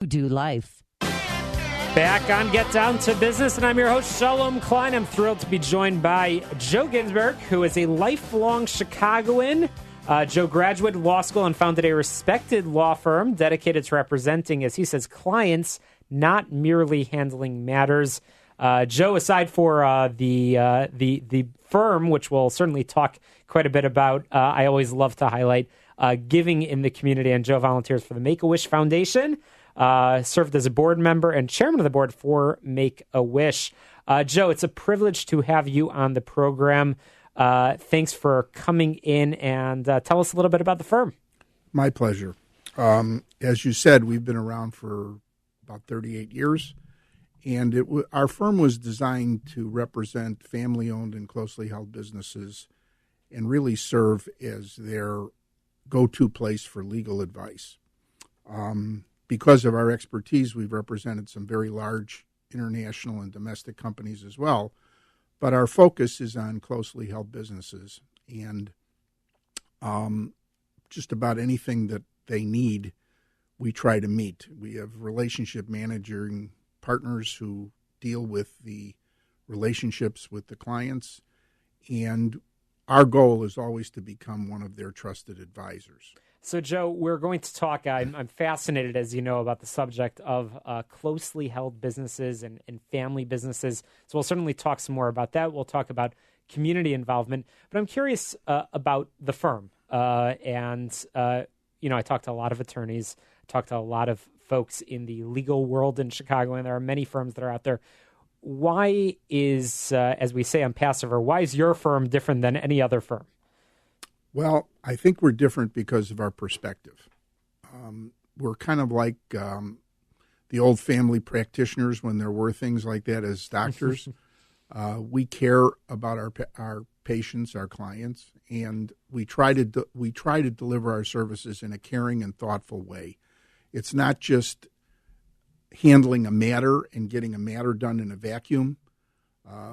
Do life. Back on Get Down to Business, and I'm your host, Shalom, Klein. I'm thrilled to be joined by Joe Ginsburg, who is a lifelong Chicagoan. Joe graduated law school and founded a respected law firm dedicated to representing, as he says, clients, not merely handling matters. Joe, aside for the firm, which we'll certainly talk quite a bit about, I always love to highlight giving in the community, and Joe volunteers for the Make-A-Wish Foundation. Served as a board member and chairman of the board for Make-A-Wish. Joe, it's a privilege to have you on the program. Thanks for coming in, and tell us a little bit about the firm. My pleasure. As you said, we've been around for about 38 years, and our firm was designed to represent family-owned and closely held businesses and really serve as their go-to place for legal advice. Because of our expertise, we've represented some very large international and domestic companies as well, but our focus is on closely held businesses, and just about anything that they need, we try to meet. We have relationship managing partners who deal with the relationships with the clients, and our goal is always to become one of their trusted advisors. So, Joe, we're going to talk, I'm fascinated, as you know, about the subject of closely held businesses and family businesses. So we'll certainly talk some more about that. We'll talk about community involvement. But I'm curious about the firm. I talked to a lot of attorneys, talked to a lot of folks in the legal world in Chicago, and there are many firms that are out there. Why is, as we say on Passover, why is your firm different than any other firm? Well, I think we're different because of our perspective. We're kind of like the old family practitioners when there were things like that as doctors. We care about our patients, our clients, and we try to deliver our services in a caring and thoughtful way. It's not just handling a matter and getting a matter done in a vacuum.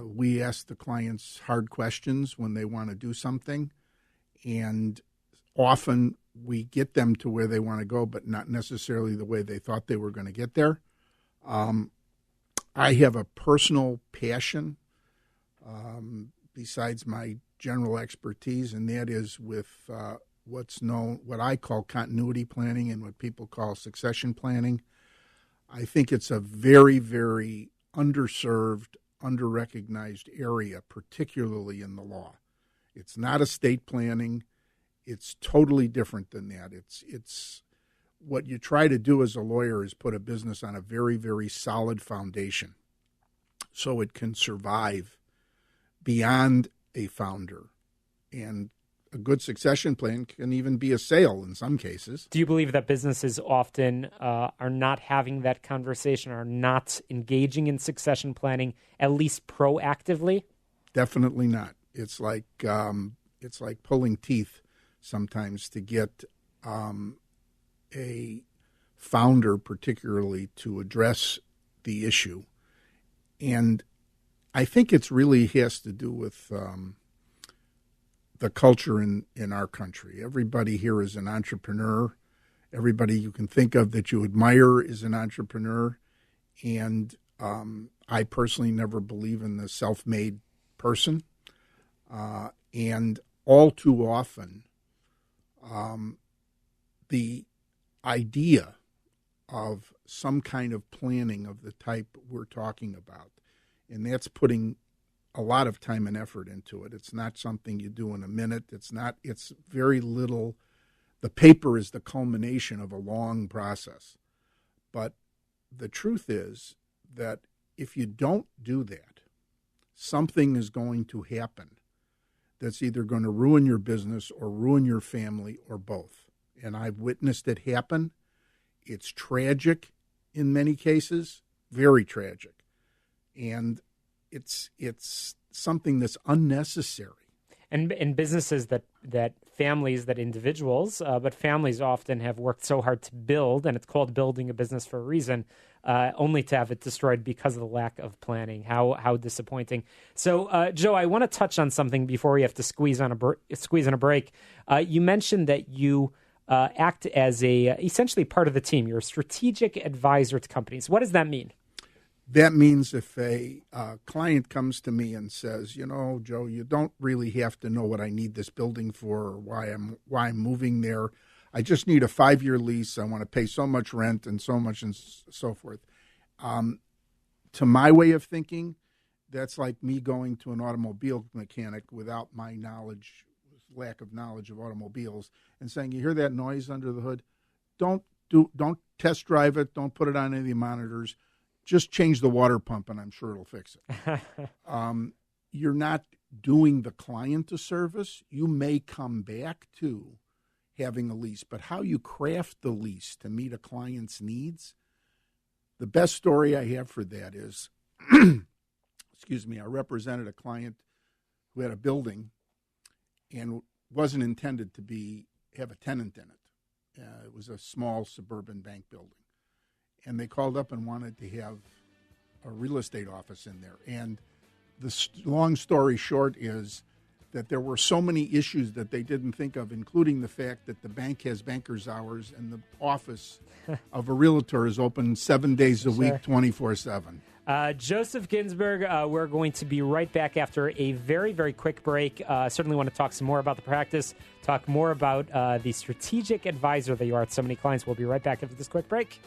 We ask the clients hard questions when they want to do something. And often we get them to where they want to go, but not necessarily the way they thought they were going to get there. I have a personal passion besides my general expertise, and that is with what I call continuity planning and what people call succession planning. I think it's a very, very underserved, underrecognized area, particularly in the law. It's not estate planning. It's totally different than that. It's what you try to do as a lawyer is put a business on a very, very solid foundation so it can survive beyond a founder. And a good succession plan can even be a sale in some cases. Do you believe that businesses often are not having that conversation, are not engaging in succession planning, at least proactively? Definitely not. It's like pulling teeth sometimes to get a founder particularly to address the issue. And I think it's really has to do with the culture in our country. Everybody here is an entrepreneur. Everybody you can think of that you admire is an entrepreneur. And I personally never believe in the self-made person. And all too often, the idea of some kind of planning of the type we're talking about, and that's putting a lot of time and effort into it. It's not something you do in a minute. It's very little. The paper is the culmination of a long process. But the truth is that if you don't do that, something is going to happen that's either going to ruin your business or ruin your family or both. And I've witnessed it happen. It's tragic in many cases, very tragic. And it's something that's unnecessary. And businesses that families, that individuals, but families often have worked so hard to build, and it's called building a business for a reason, only to have it destroyed because of the lack of planning. How disappointing. So, Joe, I want to touch on something before we have to squeeze in a break. You mentioned that you act as essentially part of the team. You're a strategic advisor to companies. What does that mean? That means if a client comes to me and says, Joe, you don't really have to know what I need this building for or why I'm moving there. I just need a 5-year lease. I want to pay so much rent and so much and so forth. To my way of thinking, that's like me going to an automobile mechanic without my lack of knowledge of automobiles, and saying, you hear that noise under the hood? Don't test drive it. Don't put it on any of the monitors. Just change the water pump, and I'm sure it'll fix it. You're not doing the client a service. You may come back to having a lease, but how you craft the lease to meet a client's needs, the best story I have for that is, I represented a client who had a building and wasn't intended to have a tenant in it. It was a small suburban bank building. And they called up and wanted to have a real estate office in there. And the long story short is that there were so many issues that they didn't think of, including the fact that the bank has banker's hours and the office of a realtor is open 7 days a week, 24/7. Joseph Ginsburg, we're going to be right back after a very, very quick break. Certainly want to talk some more about the practice, talk more about the strategic advisor that you are to so many clients. We'll be right back after this quick break.